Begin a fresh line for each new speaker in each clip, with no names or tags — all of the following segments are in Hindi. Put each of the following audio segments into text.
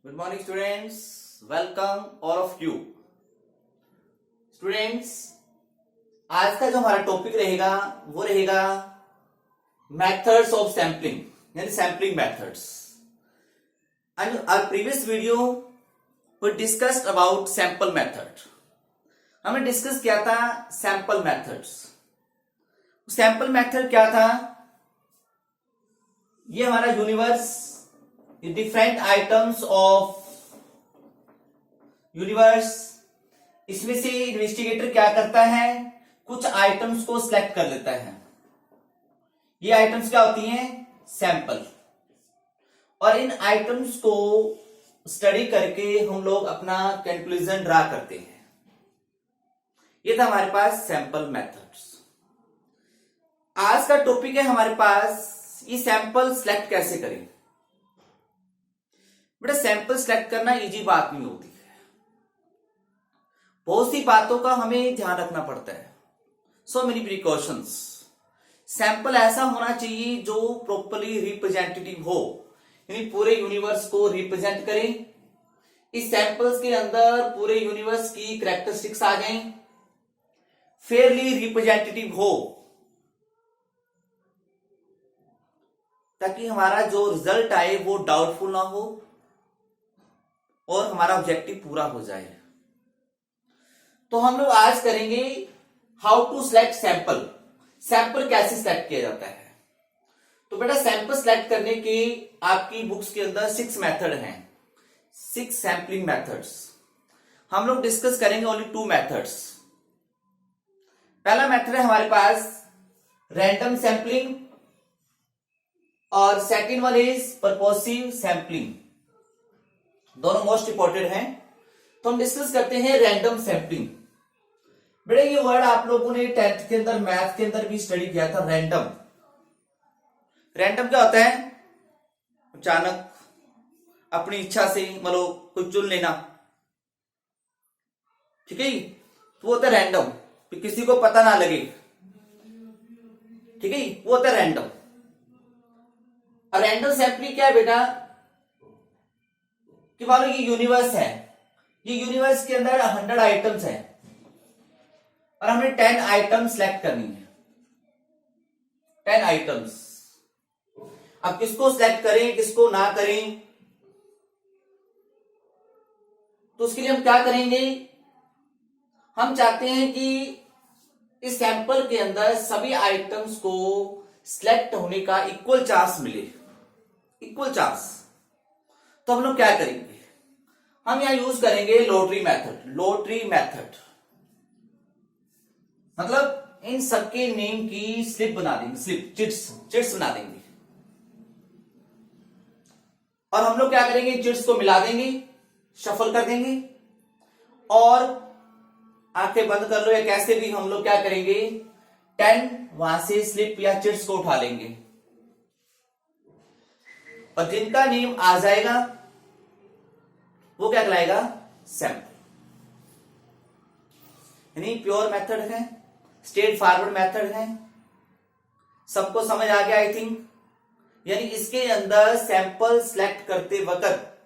Good morning students, welcome all of you. Students, आज का जो हमारा टॉपिक रहेगा वो रहेगा मेथड्स ऑफ सैम्पलिंग, यानी sampling methods. And our previous video we discussed about sample method. हमने डिस्कस किया था सैंपल मेथड्स। सैंपल मेथड क्या था? ये हमारा universe, different items of universe, इसमें से इन्वेस्टिगेटर क्या करता है, कुछ आइटम्स को सिलेक्ट कर लेता है। ये आइटम्स क्या होती हैं? सैंपल। और इन आइटम्स को स्टडी करके हम लोग अपना कंक्लूजन ड्रा करते हैं। ये था हमारे पास सैंपल मेथड्स। आज का टॉपिक है हमारे पास ये सैंपल सिलेक्ट कैसे करें। बेटा, सैंपल सिलेक्ट करना इजी बात नहीं होती है, बहुत सी बातों का हमें ध्यान रखना पड़ता है। So many precautions. सैंपल ऐसा होना चाहिए जो प्रॉपर्ली रिप्रेजेंटेटिव हो, यानी पूरे यूनिवर्स को रिप्रेजेंट करें। इस सैंपल्स के अंदर पूरे यूनिवर्स की कैरेक्टरिस्टिक्स आ जाएं, फेयरली रिप्रेजेंटेटिव हो, ताकि हमारा जो रिजल्ट आए वो डाउटफुल ना हो और हमारा ऑब्जेक्टिव पूरा हो जाए। तो हम लोग आज करेंगे how to select sample. Sample कैसे सिलेक्ट किया जाता है। तो बेटा, सैंपल सिलेक्ट करने के आपकी बुक्स के अंदर 6 मेथड हैं, 6 सैंपलिंग मेथड्स। हम लोग डिस्कस करेंगे ओनली 2 मेथड्स। पहला मेथड है हमारे पास रैंडम सैंपलिंग और second one is purposive sampling. दोनों मोस्ट इंपॉर्टेंट हैं। तो हम डिस्कस करते हैं रैंडम सैंपलिंग। बेटा, ये वर्ड आप लोगों ने 10th के अंदर मैथ के अंदर भी स्टडी किया था। रैंडम। रैंडम क्या होता है? अचानक अपनी इच्छा से मतलब कुछ चुन लेना, ठीक है। तो वो होता है रैंडम, किसी को पता ना लगे, ठीक है, वो होता है रैंडम। और रैंडम सैंपलिंग क्या है बेटा कि मान लो ये यूनिवर्स है, ये यूनिवर्स के अंदर 100 आइटम्स हैं और हमें 10 आइटम सेलेक्ट करनी है। 10 आइटम्स। अब किसको सिलेक्ट करें, किसको ना करें, तो उसके लिए हम क्या करेंगे? हम चाहते हैं कि इस सैंपल के अंदर सभी आइटम्स को सिलेक्ट होने का इक्वल चांस मिले, इक्वल चांस। तो हम लोग क्या करेंगे? हम यहां यूज करेंगे लॉटरी मेथड। लॉटरी मेथड मतलब इन सबके नेम की स्लिप बना देंगे, स्लिप, चिट्स बना देंगे। और हम लोग क्या करेंगे? चिट्स को मिला देंगे, शफल कर देंगे और आंखें बंद कर लो या कैसे भी हम लोग क्या करेंगे? 10 वहां से स्लिप या चिट्स को उठा लेंगे और जिनका नेम आ जाएगा वो क्या कहलाएगा? सैंपल। यानी प्योर मेथड है, स्ट्रेट फॉरवर्ड मेथड है। सबको समझ आ गया आई थिंक। यानी इसके अंदर सैंपल सिलेक्ट करते वक्त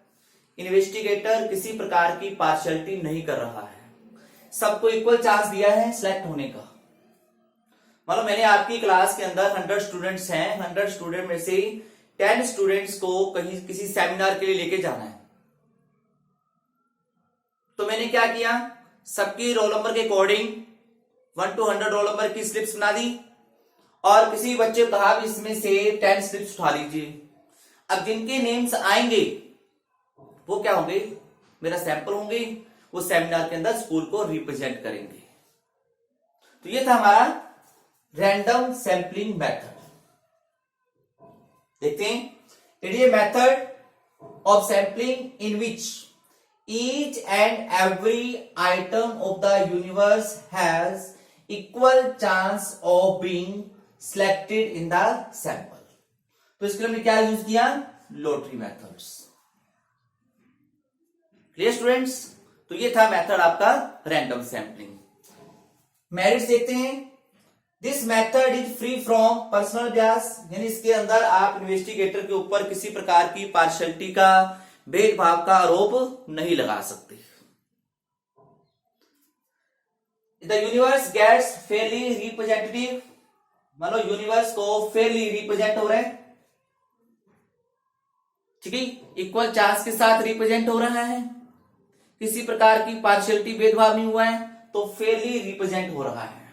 इन्वेस्टिगेटर किसी प्रकार की पार्शियलिटी नहीं कर रहा है, सबको इक्वल चांस दिया है सिलेक्ट होने का। मतलब मैंने आपकी क्लास के अंदर 100 स्टूडेंट्स हैं, 100 स्टूडेंट में से 10 स्टूडेंट्स को कहीं किसी सेमिनार के लिए लेके जाना है। तो मैंने क्या किया? सबकी रोल नंबर के अकॉर्डिंग 1 to 100 रोल नंबर की स्लिप्स बना दी और किसी बच्चे को कहा भी इसमें से 10 स्लिप्स उठा लीजिए। अब जिनके नेम्स आएंगे वो क्या होंगे? मेरा सैंपल होंगे, वो सेमिनार के अंदर स्कूल को रिप्रेजेंट करेंगे। तो ये था हमारा रैंडम सैंपलिंग मेथड। देखते हैं, it is a method of sampling in which each and every item of the universe has equal chance of being selected in the sample। तो इसके लिए हमने क्या यूज किया? Lottery methods. Clear students? तो ये था मेथड आपका रैंडम सैंपलिंग। मेरिट्स देखते हैं। This method is free from personal Beas, यानी इसके अंदर आप इन्वेस्टिगेटर के ऊपर किसी प्रकार की पार्शियलिटी का भेदभाव का आरोप नहीं लगा सकते। The universe gets fairly representative, मान लो यूनिवर्स को फेयरली रिप्रेजेंट हो रहा है, ठीक है, इक्वल चार्ज के साथ रिप्रेजेंट हो रहा है, किसी प्रकार की पार्शियलिटी भेदभाव नहीं हुआ है, तो फेयरली रिप्रेजेंट हो रहा है।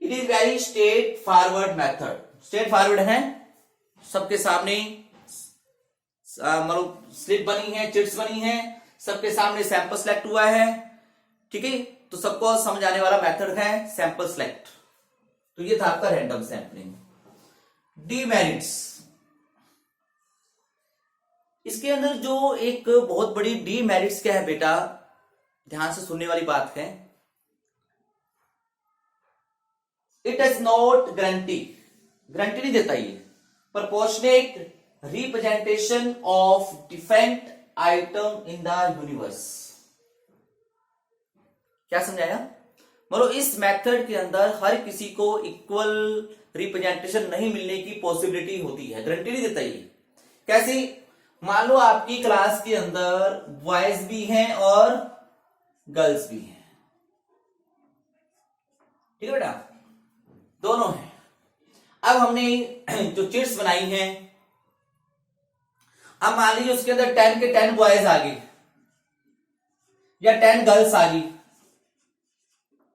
It is very straight forward method, straight forward है, सबके सामने मतलब स्लिप बनी है, चिट्स बनी है, सबके सामने सैंपल सेलेक्ट हुआ है, ठीक है, तो सबको समझ आने वाला मेथड है सैंपल सेलेक्ट। तो ये था आपका रैंडम सैंपलिंग। डीमेरिट्स, इसके अंदर जो एक बहुत बड़ी डीमेरिट्स क्या है बेटा, ध्यान से सुनने वाली बात है, इट डज नॉट गारंटी नहीं देता ये proportionate representation of different item in the universe. क्या समझाया? मतलब इस मेथड के अंदर हर किसी को इक्वल रिप्रेजेंटेशन नहीं मिलने की पॉसिबिलिटी होती है, गारंटी नहीं देता ये। कैसे? मान लो आपकी क्लास के अंदर बॉयज भी हैं और गर्ल्स भी हैं, ठीक है बेटा, दोनों हैं। अब हमने जो चिट्स बनाई हैं, अब मान लीजिए उसके अंदर 10 के 10 बॉयज आ गए या 10 गर्ल्स आ गई,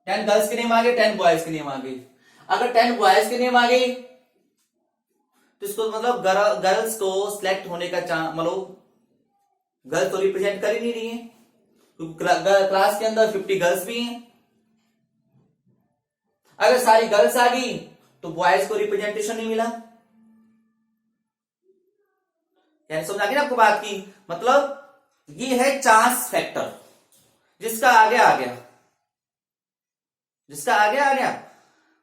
10 गर्ल्स के नेम आ गए, 10 बॉयज के नेम आ गए। अगर 10 बॉयज के नेम आ गए तो इसको मतलब गर्ल्स को सिलेक्ट होने का चांस, मतलब गर्ल्स तो रिप्रेजेंट कर ही नहीं रही है, क्लास के अंदर 50 गर्ल्स भी हैं। अगर सारी गर्ल्स आ गई तो बॉयज को रिप्रेजेंटेशन नहीं मिला। यानी समझ आ गई ना आपको बात की? मतलब ये है चांस फैक्टर, जिसका आगे आ गया, जिसका आगे आ गया,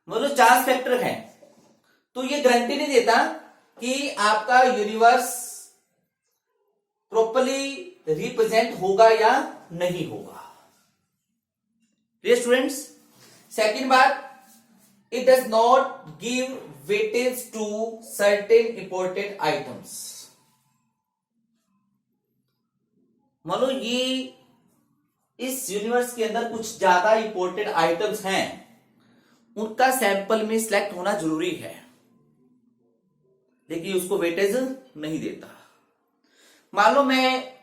मतलब चांस फैक्टर है। तो ये गारंटी नहीं देता कि आपका यूनिवर्स प्रॉपर्ली रिप्रेजेंट होगा या नहीं होगा। स्टूडेंट्स, सेकंड बात, it does not give weightage to certain important items. मान लो ये इस यूनिवर्स के अंदर कुछ ज्यादा इंपॉर्टेंट आइटम्स हैं, उनका सैंपल में सिलेक्ट होना जरूरी है, लेकिन उसको वेटेज नहीं देता। मान लो मैं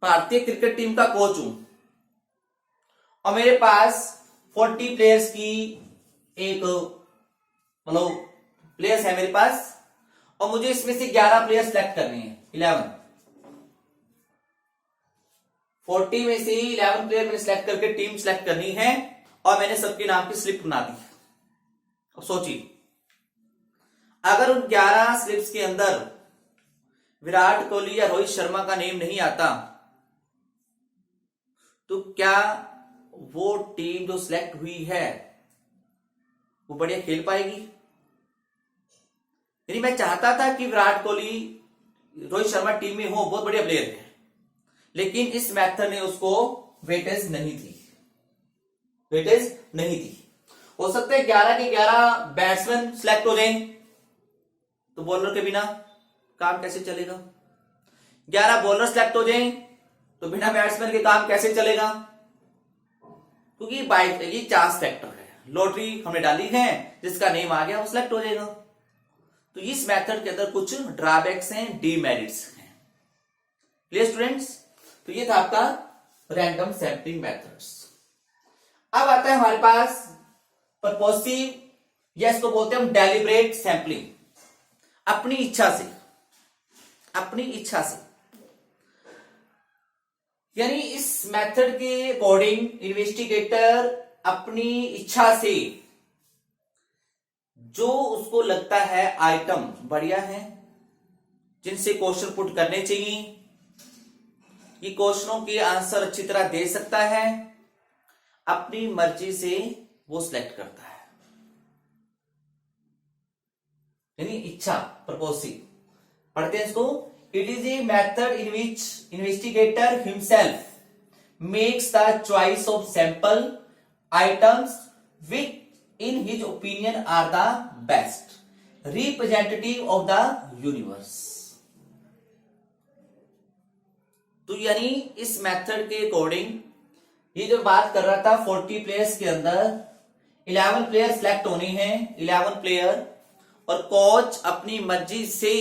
भारतीय क्रिकेट टीम का कोच हूं और मेरे पास 40 प्लेयर्स की एक मतलब प्लेयर्स है मेरे पास, और मुझे इसमें से 11 प्लेयर्स सिलेक्ट करने हैं, 11, 40 में से 11 प्लेयर मैंने सिलेक्ट करके टीम सिलेक्ट करनी है, और मैंने सबके नाम की स्लिप बना दी। अब सोचिए, अगर उन 11 स्लिप्स के अंदर विराट कोहली या रोहित शर्मा का नेम नहीं आता, तो क्या वो टीम जो सिलेक्ट हुई है वो बढ़िया खेल पाएगी? यानी मैं चाहता था कि विराट कोहली, रोहित शर्मा टीम में हो, बहुत बढ़िया प्लेयर है, लेकिन इस मेथड ने उसको वेटेज नहीं दी, वेटेज नहीं दी। हो सकता है 11 के 11 बैट्समैन सिलेक्ट हो जाएं, तो बॉलर के बिना काम कैसे चलेगा? 11 बॉलर सिलेक्ट हो जाएं तो बिना बैट्समैन के काम कैसे चलेगा? क्योंकि ये चांस फैक्टर है, लॉटरी हमने डाली है, जिसका नेम आ गया वो सिलेक्ट हो जाएगा। तो इस मेथड के अंदर कुछ ड्रॉबैक्स हैं, डीमेरिट्स हैं। Clear students? तो ये था आपका रैंडम सैंपलिंग मेथड्स। अब आता है हमारे पास पर्पोसिव, या इसको बोलते हैं हम डेलिब्रेट सैंपलिंग। अपनी इच्छा से, अपनी इच्छा से, यानी इस मेथड के अकॉर्डिंग इन्वेस्टिगेटर अपनी इच्छा से जो उसको लगता है आइटम बढ़िया है, जिनसे क्वेश्चन पुट करने चाहिए, ये क्वेश्चनों के आंसर अच्छी तरह दे सकता है, अपनी मर्जी से वो सिलेक्ट करता है, यानी इच्छा, प्रपोसिव। पढ़ते हैं इसको। It is a method in which investigator himself makes the choice of sample items which in his opinion are the best representative of the universe. तो यानी इस मेथड के अकॉर्डिंग ये जो बात कर रहा था 40 प्लेयर्स के अंदर 11 प्लेयर सिलेक्ट होने हैं, 11 प्लेयर, और कोच अपनी मर्जी से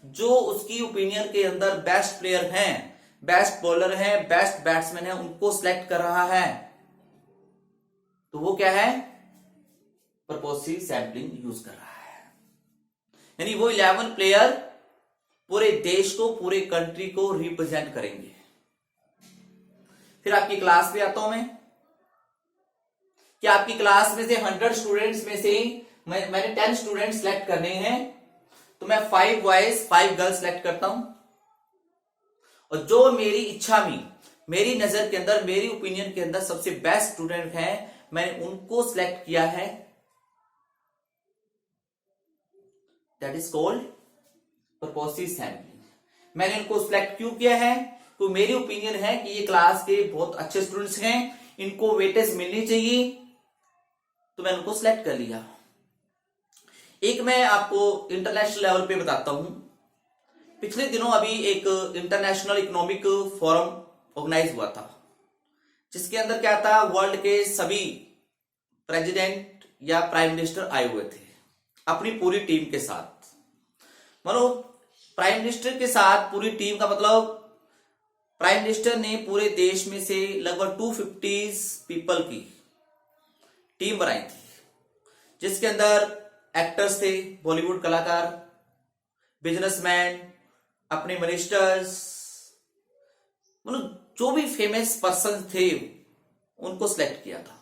जो उसकी ओपिनियन के अंदर बेस्ट प्लेयर हैं, बेस्ट बॉलर हैं, बेस्ट बैट्समैन हैं, उनको सिलेक्ट कर रहा है। तो वो क्या है? पर्पसिव सैंपलिंग यूज कर रहा है। यानी वो 11 प्लेयर पूरे देश को, पूरे कंट्री को रिप्रेजेंट करेंगे। फिर आपकी क्लास पे आता हूं मैं कि आपकी क्लास में से 100 स्टूडेंट्स में से मैंने 10 स्टूडेंट सिलेक्ट करने हैं, तो मैं 5 बॉयज 5 गर्ल्स सिलेक्ट करता हूं, और जो मेरी इच्छा में, मेरी नजर के अंदर, मेरी ओपिनियन के अंदर सबसे बेस्ट स्टूडेंट हैं, मैंने उनको सिलेक्ट किया है। That is called purposive sampling. मैंने उनको सिलेक्ट क्यों किया है? तो मेरी ओपिनियन है कि ये क्लास के बहुत अच्छे स्टूडेंट्स हैं, इनको वेटेज मिलनी चाहिए, तो मैंने उनको सिलेक्ट कर लिया। एक मैं आपको इंटरनेशनल लेवल पे बताता हूं। पिछले दिनों अभी एक इंटरनेशनल इकोनॉमिक फोरम ऑर्गेनाइज हुआ था, जिसके अंदर क्या था, वर्ल्ड के सभी प्रेसिडेंट या प्राइम मिनिस्टर आए हुए थे अपनी पूरी टीम के साथ। मतलब प्राइम मिनिस्टर के साथ पूरी टीम का मतलब, प्राइम मिनिस्टर ने पूरे देश में से लगभग 250 पीपल की टीम बनाई थी, जिसके अंदर एक्टर्स थे, बॉलीवुड कलाकार, बिजनेसमैन, अपने मिनिस्टर्स, मतलब जो भी फेमस पर्सन थे उनको सिलेक्ट किया था।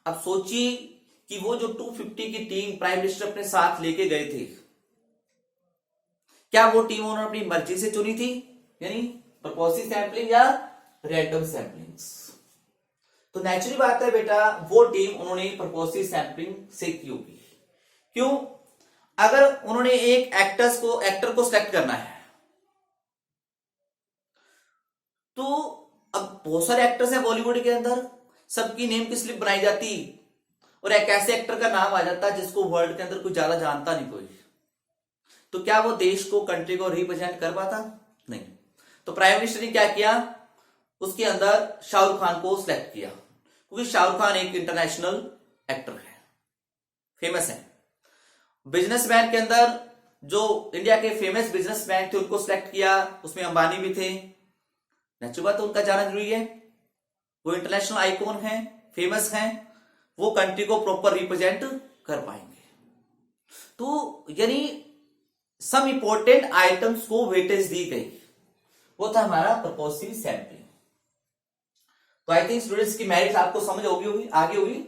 अब सोचिए कि वो जो 250 की टीम प्राइम मिनिस्टर अपने साथ लेके गए थे, क्या वो टीम उन्होंने अपनी मर्जी से चुनी थी, यानी पर्पसिव सैंपलिंग या रैंडम सैंपलिंग्स? तो नेचुरल बात है बेटा, वो टीम उन्होंने पर्पसिव सैंपलिंग से क्यों की? क्यों? अगर उन्होंने एक एक्टर को सिलेक्ट करना है, तो अब बहुत सारे एक्टर्स हैं बॉलीवुड के अंदर, सबकी नेम की स्लिप बनाई जाती और एक ऐसे एक्टर का नाम आ जाता जिसको वर्ल्ड के अंदर कोई ज्यादा जानता नहीं कोई, तो क्या वो देश को, कंट्री को रिप्रेजेंट कर पाता? नहीं। तो प्राइम मिनिस्टर ने क्या किया, उसके अंदर शाहरुख खान को सिलेक्ट किया, क्योंकि शाहरुख खान एक इंटरनेशनल एक्टर है, फेमस है। बिजनेसमैन के अंदर जो इंडिया के फेमस बिजनेसमैन थे उनको सिलेक्ट किया, उसमें अंबानी भी थे। नेचुरल बात है, उनका जाना जरूरी है, वो इंटरनेशनल आइकॉन है, फेमस हैं, वो कंट्री को प्रॉपर रिप्रेजेंट कर पाएंगे। तो यानी सम इंपॉर्टेंट आइटम्स को वेटेज दी गई, वो था हमारा पर्पसिव सैंपलिंग। तो आई थिंक स्टूडेंट्स की मेरिट आपको समझ होगी आगे होगी।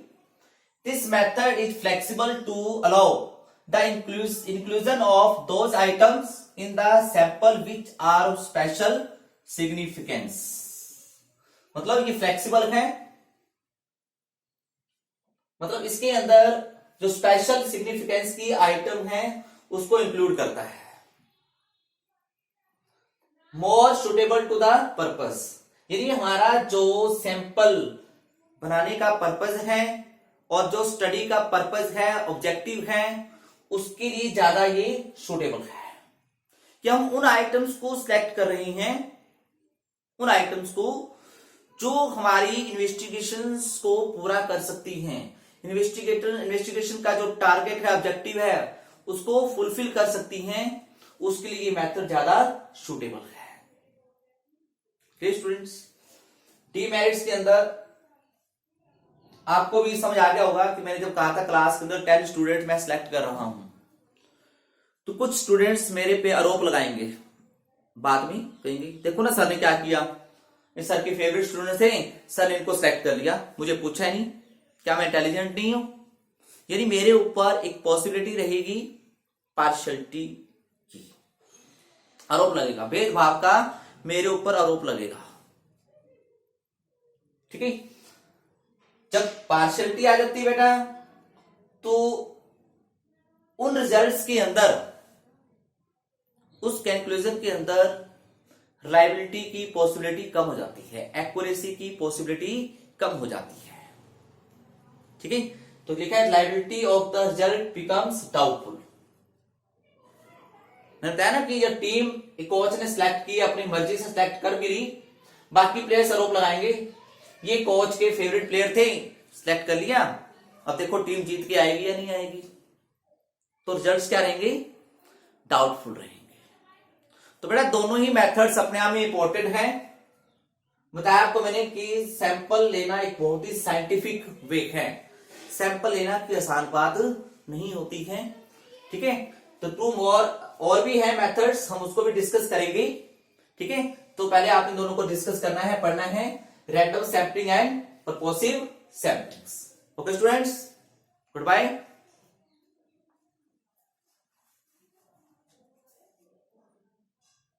This method is flexible to allow the inclusion of those items in the sample which are of special significance. मतलब ये फ्लेक्सिबल है, मतलब इसके अंदर जो स्पेशल सिग्निफिकेंस की आइटम है उसको इंक्लूड करता है। More suitable to the purpose, यानी हमारा जो सैंपल बनाने का पर्पस है और जो स्टडी का पर्पस है, ऑब्जेक्टिव है, उसके लिए ज्यादा ये सुटेबल है कि हम उन आइटम्स को सिलेक्ट कर रहे हैं, उन आइटम्स को जो हमारी इन्वेस्टिगेशंस को पूरा कर सकती हैं, इन्वेस्टिगेशन का जो टारगेट है, ऑब्जेक्टिव है, उसको फुलफिल कर सकती हैं, उसके लिए ये मेथड ज्यादा सुटेबल है। स्टूडेंट्स, डीमेरिट्स के अंदर आपको भी समझ आ गया होगा कि मैंने जब कहा था क्लास के अंदर 10 स्टूडेंट मैं सिलेक्ट कर रहा हूं, तो कुछ स्टूडेंट्स मेरे पे आरोप लगाएंगे, बाद में कहेंगे देखो ना सर ने क्या किया, ये सर के फेवरेट स्टूडेंट थे, सर ने इनको सिलेक्ट कर लिया, मुझे पूछा नहीं, क्या मैं इंटेलिजेंट नहीं हूं? यानी मेरे ऊपर एक पॉसिबिलिटी रहेगी पार्शियलिटी की, आरोप लगेगा, भेदभाव का मेरे ऊपर आरोप लगेगा। ठीक है, जब पार्शियलिटी आ जाती है बेटा, तो उन रिजल्ट्स के अंदर, उस कंक्लूजन के अंदर रिलायबिलिटी की पॉसिबिलिटी कम हो जाती है, एक्यूरेसी की पॉसिबिलिटी कम हो जाती है। ठीक है, तो लिखा है reliability of the result becomes doubtful. मैंने बताया ना कि जब टीम कोच ने सिलेक्ट की, अपनी मर्जी से सिलेक्ट कर भी ली, बाकी प्लेयर्स आरोप लगाएंगे ये कोच के फेवरेट प्लेयर थे, सिलेक्ट कर लिया, अब देखो टीम जीत के आएगी या नहीं आएगी, तो रिजल्ट्स क्या रहेंगे, डाउटफुल रहेंगे। तो बेटा दोनों ही मेथड्स अपने आप में इंपॉर्टेंट हैं। बताया आपको मैंने कि सैंपल लेना एक बहुत ही साइंटिफिक वे है, सैंपल लेना कोई आसान बात नहीं होती है, ठीक है। तो टू और भी है मेथड्स, हम उसको भी डिस्कस करेंगे, ठीक है। तो पहले आप इन दोनों को डिस्कस करना है, पढ़ना है, random sampling and purposive samplings. Okay students, good bye.